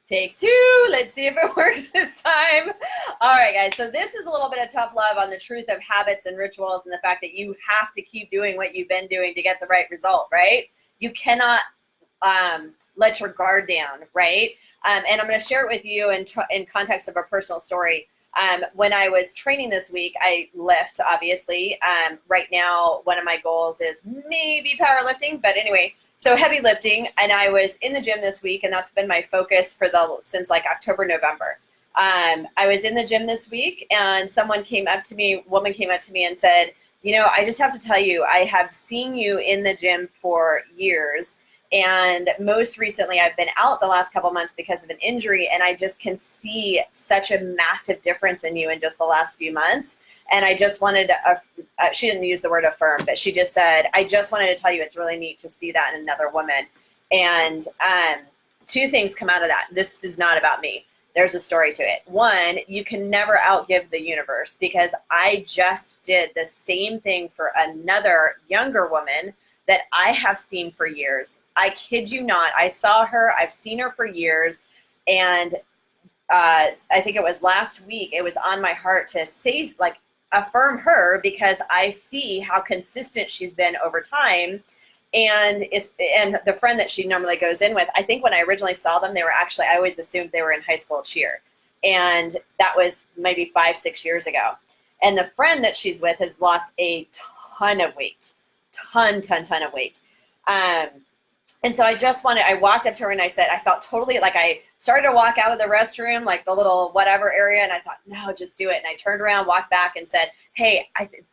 Take two. Let's see if it works this time. All right, guys. So this is a little bit of tough love on the truth of habits and rituals and the fact that you have to keep doing what you've been doing to get the right result, right? You cannot let your guard down, right? And I'm going to share it with you in context of a personal story. When I was training this week, I lift, obviously. Right now, one of my goals is maybe powerlifting, but anyway, so heavy lifting. And I was in the gym this week, and that's been my focus since like October, November. I was in the gym this week, and a woman came up to me and said, you know, I just have to tell you, I have seen you in the gym for years. And most recently, I've been out the last couple months because of an injury, and I just can see such a massive difference in you in just the last few months. And I just wanted to, she didn't use the word affirm, but she just said, I just wanted to tell you it's really neat to see that in another woman. And two things come out of that. This is not about me. There's a story to it. One, you can never outgive the universe, because I just did the same thing for another younger woman that I have seen for years. I kid you not. I saw her. I've seen her for years. And I think it was last week, it was on my heart to say, like, affirm her, because I see how consistent she's been over time. And the friend that she normally goes in with, I think when I originally saw them, I always assumed they were in high school cheer. And that was maybe 5-6 years ago. And the friend that she's with has lost a ton of weight. Ton of weight. And so I walked up to her and I said, I felt totally like I started to walk out of the restroom, like the little whatever area. And I thought, no, just do it. And I turned around, walked back and said, hey,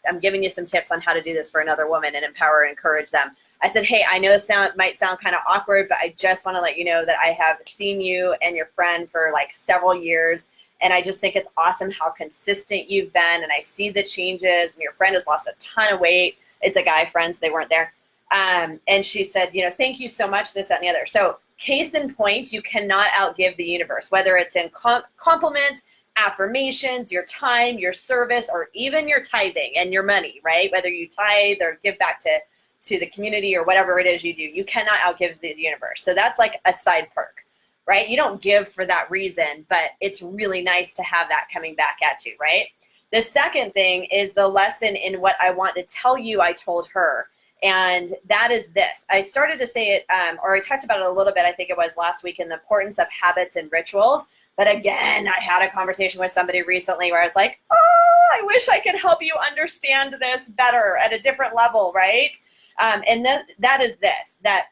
I'm giving you some tips on how to do this for another woman and empower and encourage them. I said, hey, I know this might sound kind of awkward, but I just want to let you know that I have seen you and your friend for like several years. And I just think it's awesome how consistent you've been. And I see the changes, and your friend has lost a ton of weight. It's a guy friend, so they weren't there. And she said, you know, thank you so much, this, that, and the other. So case in point, you cannot outgive the universe, whether it's in compliments, affirmations, your time, your service, or even your tithing and your money, right? Whether you tithe or give back to the community or whatever it is you do, you cannot outgive the universe. So that's like a side perk, right? You don't give for that reason, but it's really nice to have that coming back at you, right? The second thing is the lesson in what I want to tell you I told her. And that is this. I started to say it, or I talked about it a little bit, I think it was last week, in the importance of habits and rituals. But again, I had a conversation with somebody recently where I was like, oh, I wish I could help you understand this better at a different level, right? And that is this, that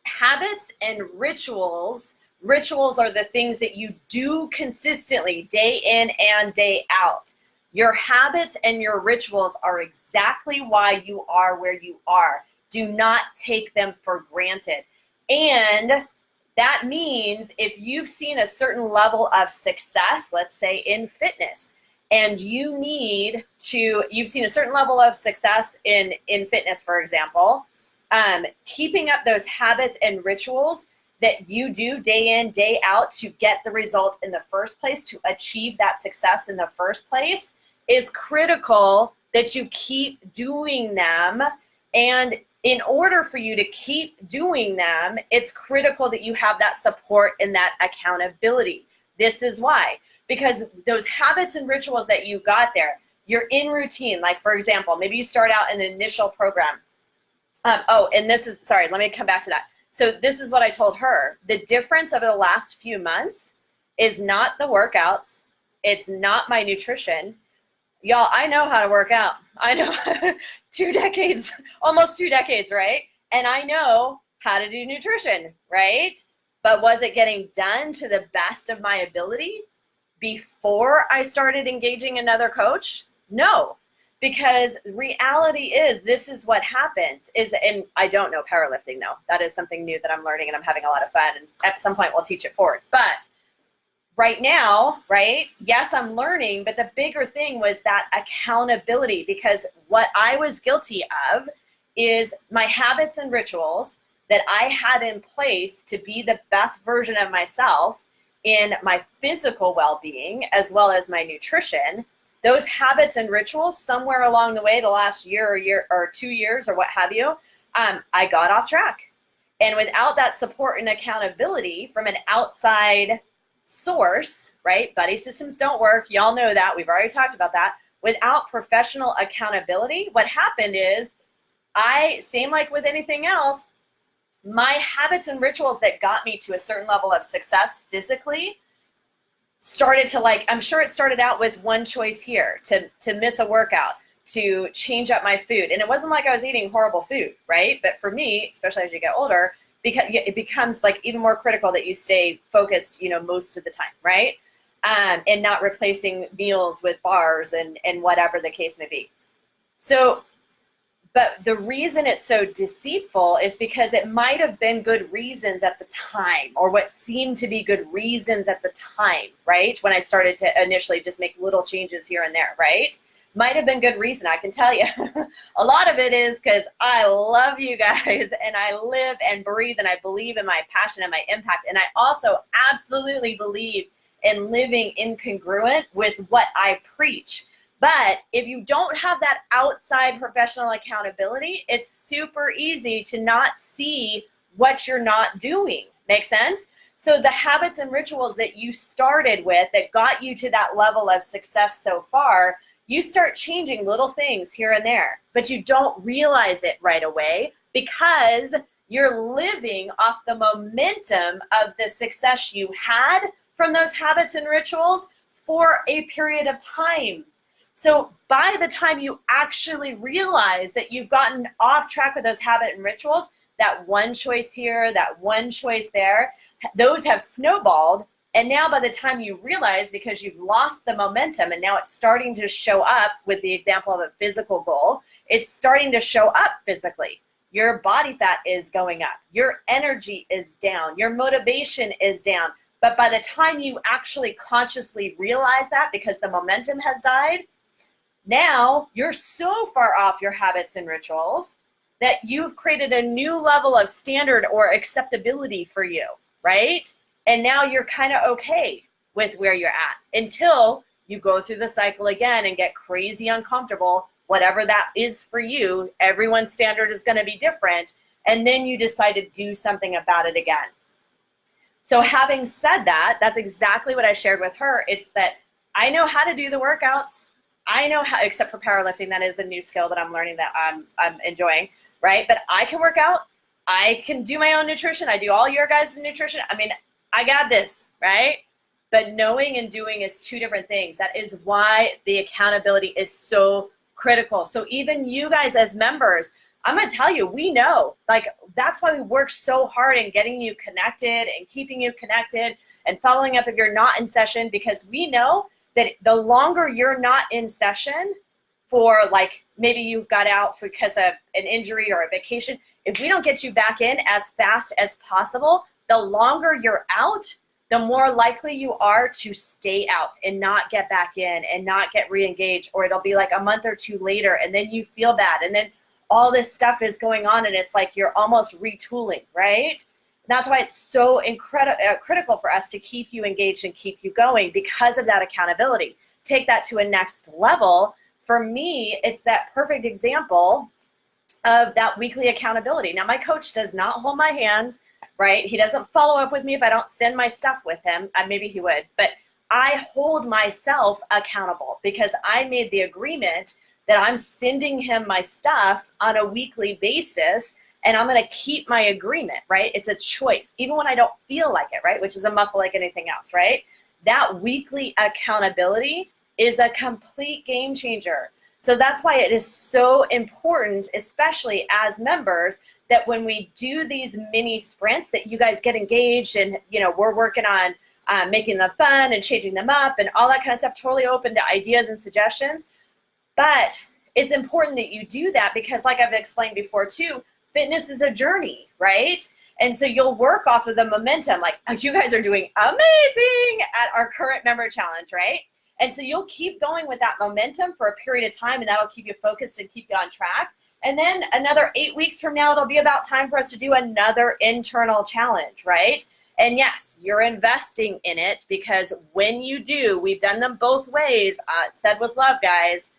habits and rituals are the things that you do consistently, day in and day out. Your habits and your rituals are exactly why you are where you are. Do not take them for granted. And that means if you've seen a certain level of success, let's say in fitness, and you've seen a certain level of success in fitness, for example, keeping up those habits and rituals that you do day in, day out to get the result in the first place, to achieve that success in the first place, is critical that you keep doing them. And in order for you to keep doing them, it's critical that you have that support and that accountability. This is why. Because those habits and rituals that you got there, you're in routine. Like, for example, maybe you start out an initial program. Let me come back to that. So this is what I told her. The difference over the last few months is not the workouts. It's not my nutrition. Y'all, I know how to work out. I know 2 decades, almost 2 decades, right? And I know how to do nutrition, right? But was it getting done to the best of my ability before I started engaging another coach? No, because reality is, this is what happens and I don't know powerlifting though. That is something new that I'm learning, and I'm having a lot of fun. And at some point we'll teach it forward. But right now, right? Yes, I'm learning, but the bigger thing was that accountability, because what I was guilty of is my habits and rituals that I had in place to be the best version of myself in my physical well-being as well as my nutrition. Those habits and rituals, somewhere along the way, the last year or 2 years or what have you, I got off track. And without that support and accountability from an outside source, right? Buddy systems don't work. Y'all know that. We've already talked about that. Without professional accountability, what happened is same like with anything else, my habits and rituals that got me to a certain level of success physically started to, like, I'm sure it started out with one choice here, to miss a workout, to change up my food. And it wasn't like I was eating horrible food, right? But for me, especially as you get older, because it becomes like even more critical that you stay focused, most of the time, right? And not replacing meals with bars and whatever the case may be. So, but the reason it's so deceitful is because it might have been good reasons at the time, or what seemed to be good reasons at the time, right? When I started to initially just make little changes here and there, right? Might have been good reason, I can tell you. A lot of it is because I love you guys, and I live and breathe, and I believe in my passion and my impact. And I also absolutely believe in living incongruent with what I preach. But if you don't have that outside professional accountability, it's super easy to not see what you're not doing. Make sense? So the habits and rituals that you started with that got you to that level of success so far, you start changing little things here and there, but you don't realize it right away because you're living off the momentum of the success you had from those habits and rituals for a period of time. So by the time you actually realize that you've gotten off track with those habits and rituals, that one choice here, that one choice there, those have snowballed. And now by the time you realize, because you've lost the momentum and now it's starting to show up with the example of a physical goal, it's starting to show up physically. Your body fat is going up. Your energy is down. Your motivation is down. But by the time you actually consciously realize that, because the momentum has died, now you're so far off your habits and rituals that you've created a new level of standard or acceptability for you, right? And now you're kind of okay with where you're at until you go through the cycle again and get crazy uncomfortable, whatever that is for you. Everyone's standard is going to be different. And then you decide to do something about it again. So having said that, that's exactly what I shared with her. It's that I know how to do the workouts. I know how, except for powerlifting, that is a new skill that I'm learning that I'm enjoying, right? But I can work out. I can do my own nutrition. I do all your guys' nutrition. I mean, I got this, right? But knowing and doing is two different things. That is why the accountability is so critical. So even you guys as members, I'm going to tell you, we know, like, that's why we work so hard in getting you connected and keeping you connected and following up if you're not in session, because we know that the longer you're not in session for, like, maybe you got out because of an injury or a vacation, if we don't get you back in as fast as possible, the longer you're out, the more likely you are to stay out and not get back in and not get re-engaged, or it'll be like a month or two later and then you feel bad and then all this stuff is going on and it's like you're almost retooling, right? That's why it's so critical for us to keep you engaged and keep you going, because of that accountability. Take that to a next level. For me, it's that perfect example of that weekly accountability. Now, my coach does not hold my hand, right? He doesn't follow up with me if I don't send my stuff with him. Maybe he would, but I hold myself accountable because I made the agreement that I'm sending him my stuff on a weekly basis. And I'm going to keep my agreement, right? It's a choice, even when I don't feel like it, right? Which is a muscle like anything else, right? That weekly accountability is a complete game changer. So that's why it is so important, especially as members, that when we do these mini sprints, that you guys get engaged and, we're working on making them fun and changing them up and all that kind of stuff, totally open to ideas and suggestions. But it's important that you do that because, like I've explained before too, fitness is a journey, right? And so you'll work off of the momentum. Like, you guys are doing amazing at our current member challenge, right? And so you'll keep going with that momentum for a period of time, and that'll keep you focused and keep you on track. And then another 8 weeks from now, it'll be about time for us to do another internal challenge, right? And yes, you're investing in it, because when you do, we've done them both ways, said with love, guys,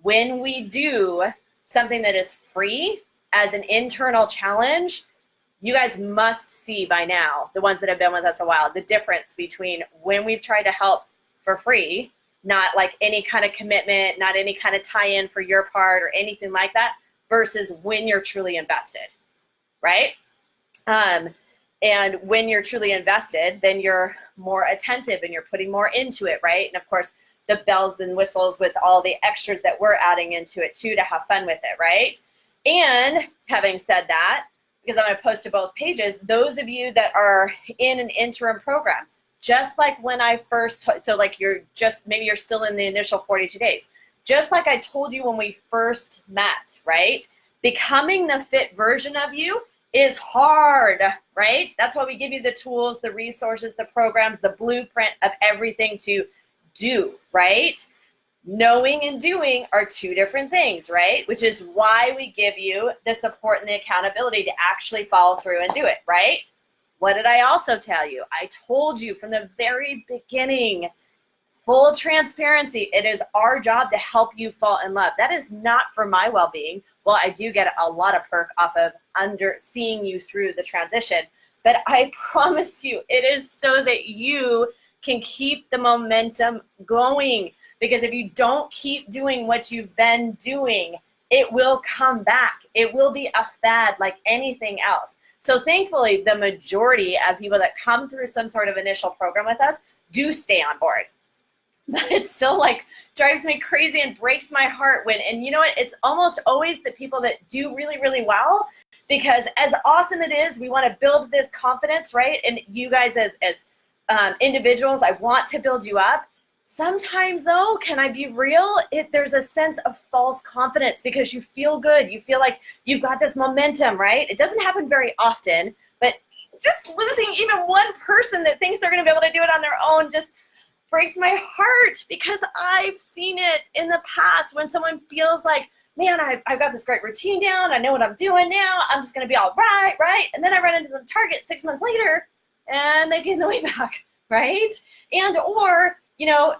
when we do something that is free as an internal challenge, you guys must see by now, the ones that have been with us a while, the difference between when we've tried to help for free, not like any kind of commitment, not any kind of tie-in for your part or anything like that, versus when you're truly invested, right? And when you're truly invested, then you're more attentive and you're putting more into it, right? And of course, the bells and whistles with all the extras that we're adding into it too to have fun with it, right? And having said that, because I'm going to post to both pages, those of you that are in an interim program, just like when I first, so like maybe you're still in the initial 42 days, just like I told you when we first met, right? Becoming the fit version of you is hard, right? That's why we give you the tools, the resources, the programs, the blueprint of everything to do, right? Knowing and doing are two different things, right? Which is why we give you the support and the accountability to actually follow through and do it, right? What did I also tell you? I told you from the very beginning, full transparency, it is our job to help you fall in love. That is not for my well-being. Well, I do get a lot of perk off of seeing you through the transition, but I promise you, it is so that you can keep the momentum going. Because if you don't keep doing what you've been doing, it will come back. It will be a fad like anything else. So thankfully, the majority of people that come through some sort of initial program with us do stay on board. But it still like drives me crazy and breaks my heart when, and you know what, it's almost always the people that do really, really well, because as awesome it is, we want to build this confidence, right? And you guys as individuals, I want to build you up. Sometimes though, can I be real? There's a sense of false confidence because you feel good. You feel like you've got this momentum, right? It doesn't happen very often, but just losing even one person that thinks they're going to be able to do it on their own just breaks my heart, because I've seen it in the past when someone feels like, man, I've got this great routine down. I know what I'm doing now. I'm just going to be all right, right? And then I run into the target 6 months later and they gain the weight back, right? And or, you know,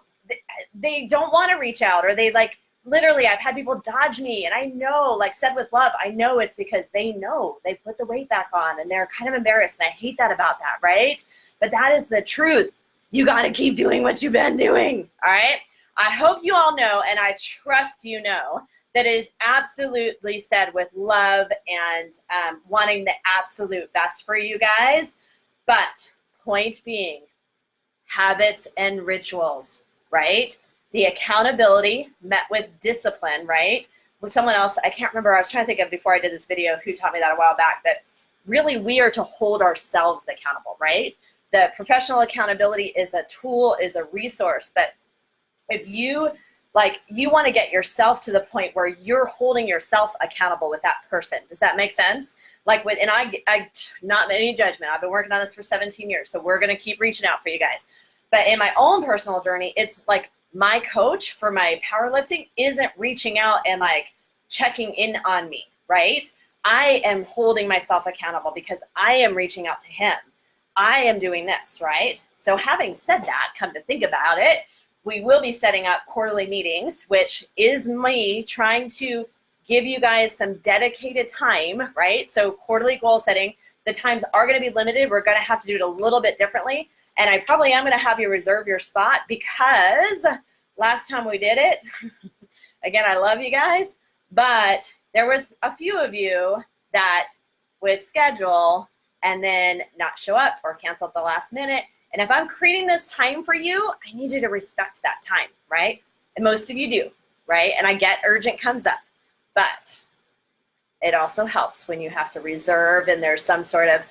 they don't want to reach out, or they like, literally, I've had people dodge me, and I know, like said with love, I know it's because they know they've put the weight back on and they're kind of embarrassed, and I hate that about that, right? But that is the truth. You got to keep doing what you've been doing, all right? I hope you all know, and I trust you know, that it is absolutely said with love and wanting the absolute best for you guys. But point being, habits and rituals, right? The accountability met with discipline, right? With someone else, I can't remember, I was trying to think of before I did this video who taught me that a while back, but really we are to hold ourselves accountable, right? The professional accountability is a tool, is a resource, but if you want to get yourself to the point where you're holding yourself accountable with that person. Does that make sense? Like with, and I not any judgment, I've been working on this for 17 years, so we're going to keep reaching out for you guys. But in my own personal journey, it's like my coach for my powerlifting isn't reaching out and like checking in on me, right? I am holding myself accountable because I am reaching out to him. I am doing this, right? So having said that, come to think about it, we will be setting up quarterly meetings, which is me trying to give you guys some dedicated time, right? So quarterly goal setting, the times are going to be limited. We're going to have to do it a little bit differently. And I probably am going to have you reserve your spot because last time we did it, again, I love you guys, but there was a few of you that would schedule and then not show up or cancel at the last minute. And if I'm creating this time for you, I need you to respect that time, right? And most of you do, right? And I get urgent comes up, but it also helps when you have to reserve and there's some sort of,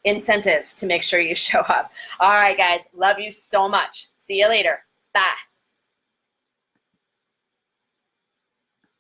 incentive to make sure you show up. All right, guys, love you so much. See you later. Bye.